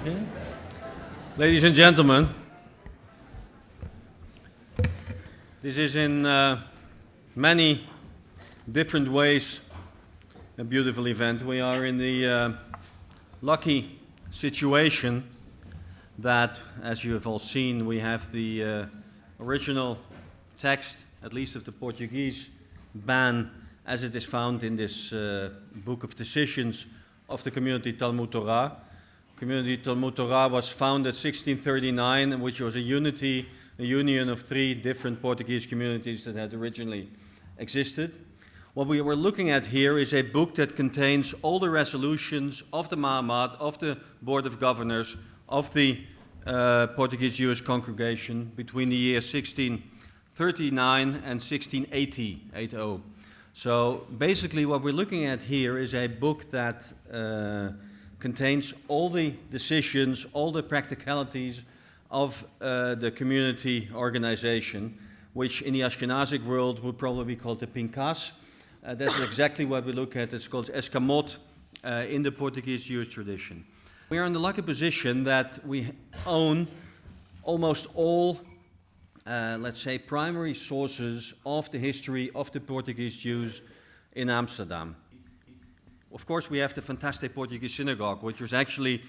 Okay. Ladies and gentlemen, this is in many different ways a beautiful event. We are in the lucky situation that, as you have all seen, we have the original text, at least of the Portuguese ban, as it is found in this book of decisions of the community Talmud Torah. Community Talmud Torah was founded 1639, which was a union of three different Portuguese communities that had originally existed. What we were looking at here is a book that contains all the resolutions of the Mahamad, of the Board of Governors, of the Portuguese Jewish congregation between the years 1639 and 1680. So basically what we're looking at here is a book that contains all the decisions, all the practicalities of the community organization, which in the Ashkenazic world would probably be called the Pinkas. That's exactly what we look at. It's called escamot in the Portuguese Jewish tradition. We are in the lucky position that we own almost all, let's say, primary sources of the history of the Portuguese Jews in Amsterdam. Of course, we have the fantastic Portuguese synagogue, which was actually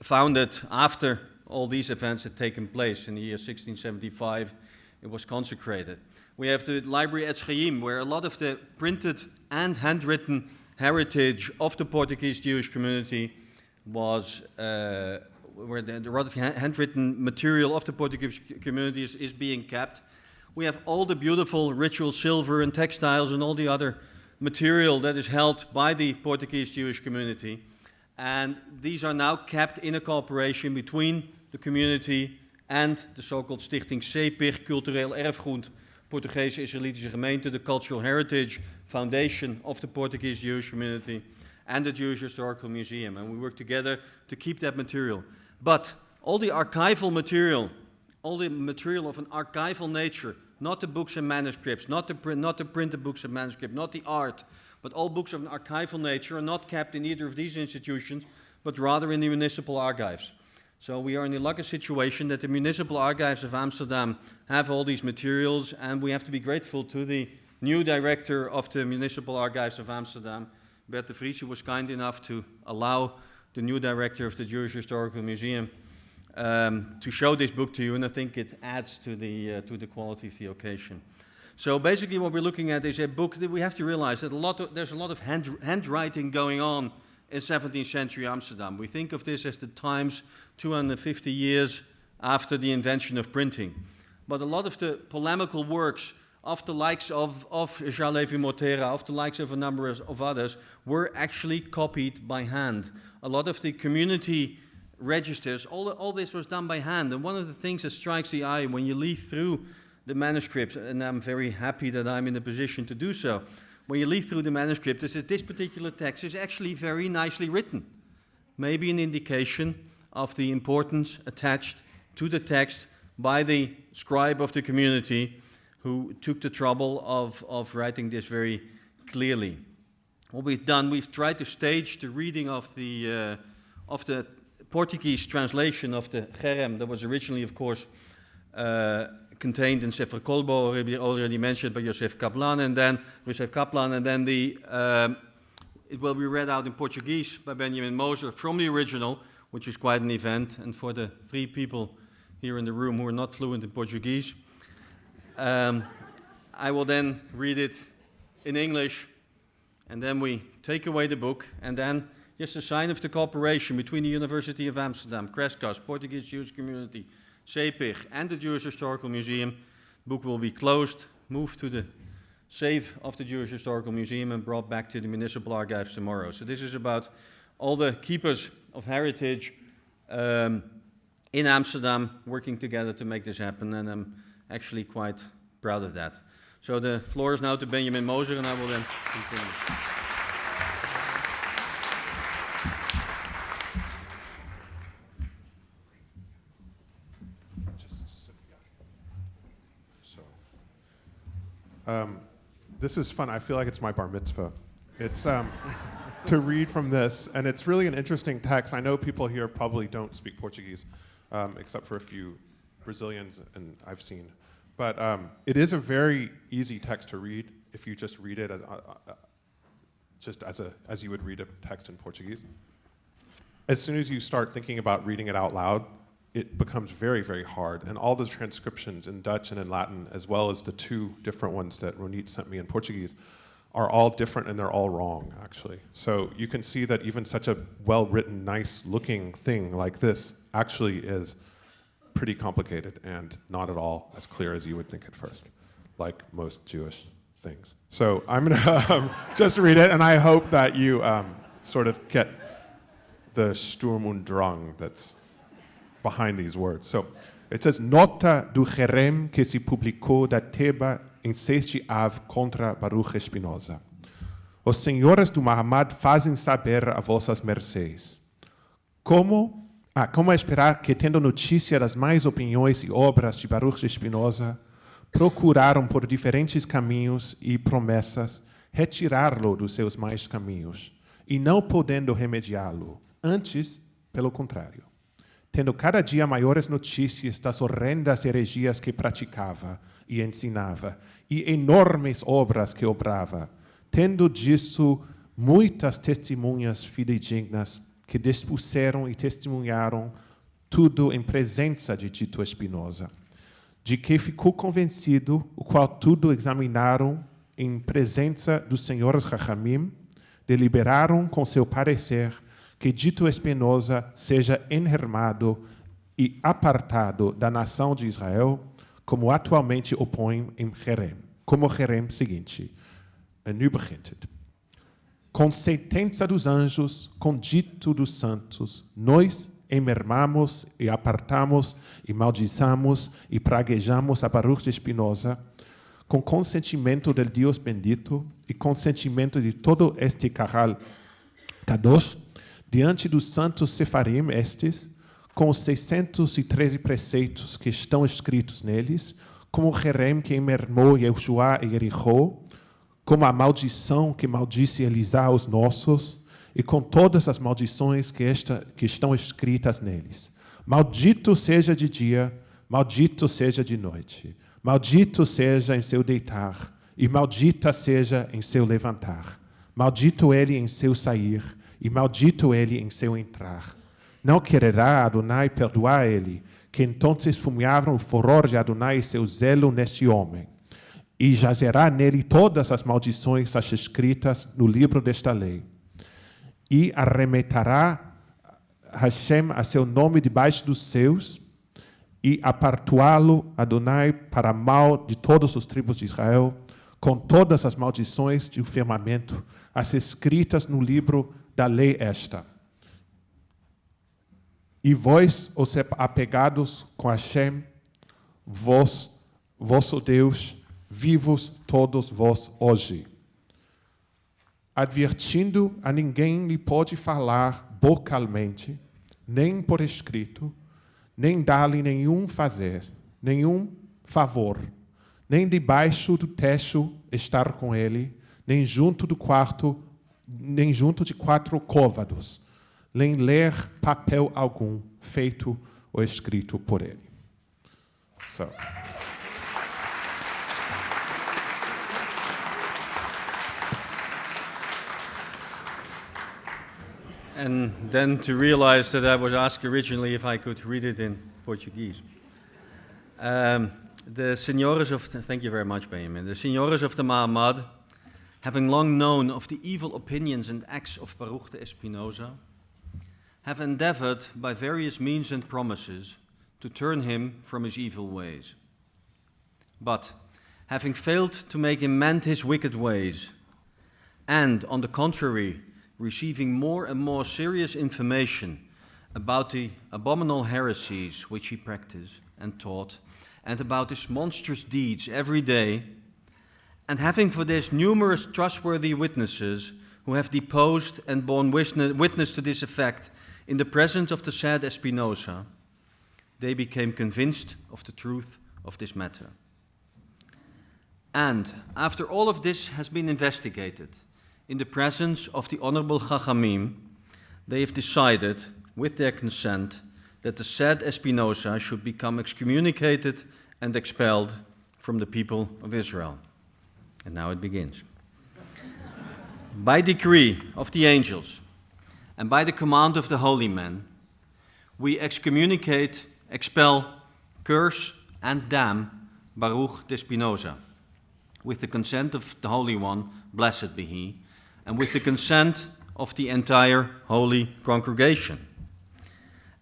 founded after all these events had taken place. In the year 1675, it was consecrated. We have the library at Schijnen, where a lot of the printed and handwritten heritage of the Portuguese Jewish community was, where the rather handwritten material of the Portuguese community is being kept. We have all the beautiful ritual silver and textiles and all the other material that is held by the Portuguese Jewish community. And these are now kept in a cooperation between the community and the so-called Stichting CEPIG, Cultureel Erfgoed, Portugese Israëlitische Gemeente, the Cultural Heritage Foundation of the Portuguese Jewish community, and the Jewish Historical Museum. And we work together to keep that material. But all the archival material, all the material of an archival nature, not the books and manuscripts, not the printed books and manuscripts, not the art, but all books of an archival nature are not kept in either of these institutions, but rather in the municipal archives. So we are in the lucky situation that the municipal archives of Amsterdam have all these materials, and we have to be grateful to the new director of the municipal archives of Amsterdam, Bert de Vries, who was kind enough to allow the new director of the Jewish Historical Museum to show this book to you, and I think it adds to the quality of the occasion. So basically what we're looking at is a book that we have to realize that there's a lot of handwriting going on in 17th century Amsterdam. We think of this as the times 250 years after the invention of printing. But a lot of the polemical works of the likes of Jean Lévy Mortera, of the likes of a number of others, were actually copied by hand. A lot of the community registers, all this was done by hand. And one of the things that strikes the eye when you leaf through the manuscript, and I'm very happy that I'm in a position to do so, when you leaf through the manuscript, is that this particular text is actually very nicely written. Maybe an indication of the importance attached to the text by the scribe of the community who took the trouble of writing this very clearly. What we've done, we've tried to stage the reading of the Portuguese translation of the Gerem that was originally, of course, contained in Sefer Kolbo, already mentioned by Joseph Kaplan, and then it will be read out in Portuguese by Benjamin Moser from the original, which is quite an event. And for the three people here in the room who are not fluent in Portuguese, I will then read it in English, and then we take away the book, and then just a sign of the cooperation between the University of Amsterdam, Crescas, Portuguese Jewish Community, CEPIG, and the Jewish Historical Museum. The book will be closed, moved to the safe of the Jewish Historical Museum, and brought back to the municipal archives tomorrow. So this is about all the keepers of heritage in Amsterdam working together to make this happen, and I'm actually quite proud of that. So the floor is now to Benjamin Moser, and I will then continue. This is fun. I feel like it's my bar mitzvah. It's to read from this, and it's really an interesting text. I know people here probably don't speak Portuguese, except for a few Brazilians, and I've seen. But it is a very easy text to read if you just read it as you would read a text in Portuguese. As soon as you start thinking about reading it out loud, it becomes very, very hard. And all the transcriptions in Dutch and in Latin, as well as the two different ones that Ronit sent me in Portuguese, are all different and they're all wrong, actually. So you can see that even such a well-written, nice-looking thing like this actually is pretty complicated and not at all as clear as you would think at first, like most Jewish things. So I'm going to just read it, and I hope that you sort of get the Sturm und Drang that's behind these words. So it says, Nota do Jerem que se publicou da Teba em 6 de Av contra Baruch Spinoza. Os senhores do Mahamad fazem saber a vossas mercês. Como esperar que, tendo notícia das mais opiniões e obras de Baruch Spinoza, procuraram por diferentes caminhos e promessas retirá-lo dos seus mais caminhos, e não podendo remediá-lo, antes, pelo contrário, tendo cada dia maiores notícias das horrendas heregias que praticava e ensinava, e enormes obras que obrava, tendo disso muitas testemunhas fidedignas que dispuseram e testemunharam tudo em presença de Tito Spinoza, de que ficou convencido, o qual tudo examinaram em presença dos senhores Rachamim, deliberaram com seu parecer que Tito Spinoza seja enhermado e apartado da nação de Israel, como atualmente opõe em Jerem. Como Jerem seguinte. En nu begint het. Com sentença dos anjos, com dito dos santos, nós emermamos e apartamos e maldiçamos e praguejamos a Baruch de Spinoza, com consentimento del Deus bendito e consentimento de todo este Kahal Kadosh, diante dos santos Sefarim estes, com os 613 preceitos que estão escritos neles, como Jerem que emermou Yeshua e Jericó, como a maldição que maldisse Elisá os nossos, e com todas as maldições que estão escritas neles. Maldito seja de dia, maldito seja de noite. Maldito seja em seu deitar, e maldita seja em seu levantar. Maldito ele em seu sair, e maldito ele em seu entrar. Não quererá Adonai perdoar ele, que entonces fumearam o furor de Adonai e seu zelo neste homem. E jazerá nele todas as maldições escritas no livro desta lei. E arremeterá Hashem a seu nome debaixo dos seus, e apartuá-lo Adonai para mal de todos os tribos de Israel, com todas as maldições do firmamento, as escritas no livro da lei esta. E vós, os apegados com Hashem, vosso Deus, vivos todos vós hoje. Advertindo a ninguém lhe pode falar vocalmente, nem por escrito, nem dar-lhe nenhum favor, nem debaixo do techo estar com ele, nem junto de 4 côvados, nem ler papel algum feito ou escrito por ele. So. And then to realize that I was asked originally if I could read it in Portuguese. The senhores of, thank you very much, Benjamin. The senhores of the Mahamad, having long known of the evil opinions and acts of Baruch de Spinoza, have endeavored by various means and promises to turn him from his evil ways. But, having failed to make him mend his wicked ways, and, on the contrary, receiving more and more serious information about the abominable heresies which he practiced and taught, and about his monstrous deeds every day, and having for this numerous trustworthy witnesses who have deposed and borne witness to this effect in the presence of the said Spinoza, they became convinced of the truth of this matter. And after all of this has been investigated, in the presence of the Honorable Chachamim, they have decided, with their consent, that the said Spinoza should become excommunicated and expelled from the people of Israel. And now it begins. By decree of the angels, and by the command of the holy men, we excommunicate, expel, curse, and damn Baruch de Spinoza, with the consent of the Holy One, blessed be he, and with the consent of the entire holy congregation.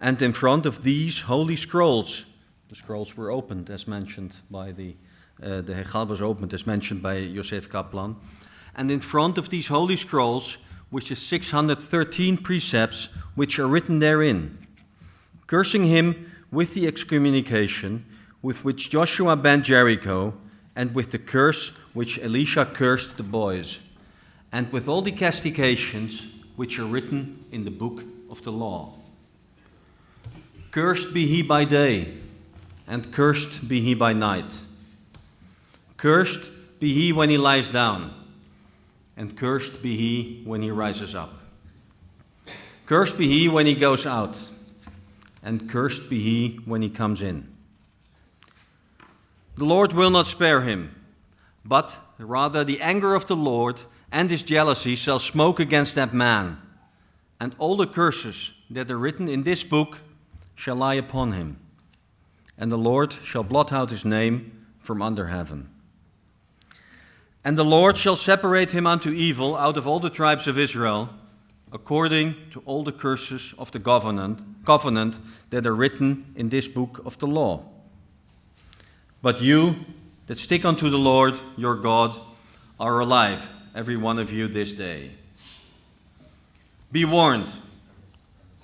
And in front of these holy scrolls, the scrolls were opened as mentioned by the Hechal was opened as mentioned by Joseph Kaplan, and in front of these holy scrolls, which is 613 precepts which are written therein, cursing him with the excommunication with which Joshua ben Jericho, and with the curse which Elisha cursed the boys, and with all the castigations which are written in the book of the law. Cursed be he by day, and cursed be he by night. Cursed be he when he lies down, and cursed be he when he rises up. Cursed be he when he goes out, and cursed be he when he comes in. The Lord will not spare him, but rather the anger of the Lord and his jealousy shall smoke against that man, and all the curses that are written in this book shall lie upon him, and the Lord shall blot out his name from under heaven. And the Lord shall separate him unto evil out of all the tribes of Israel, according to all the curses of the covenant that are written in this book of the law. But you that stick unto the Lord your God are alive, every one of you this day. Be warned,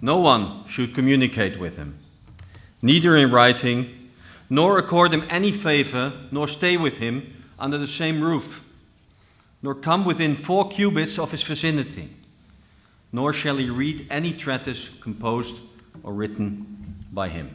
no one should communicate with him, neither in writing, nor accord him any favor, nor stay with him under the same roof, nor come within 4 cubits of his vicinity, nor shall he read any treatise composed or written by him.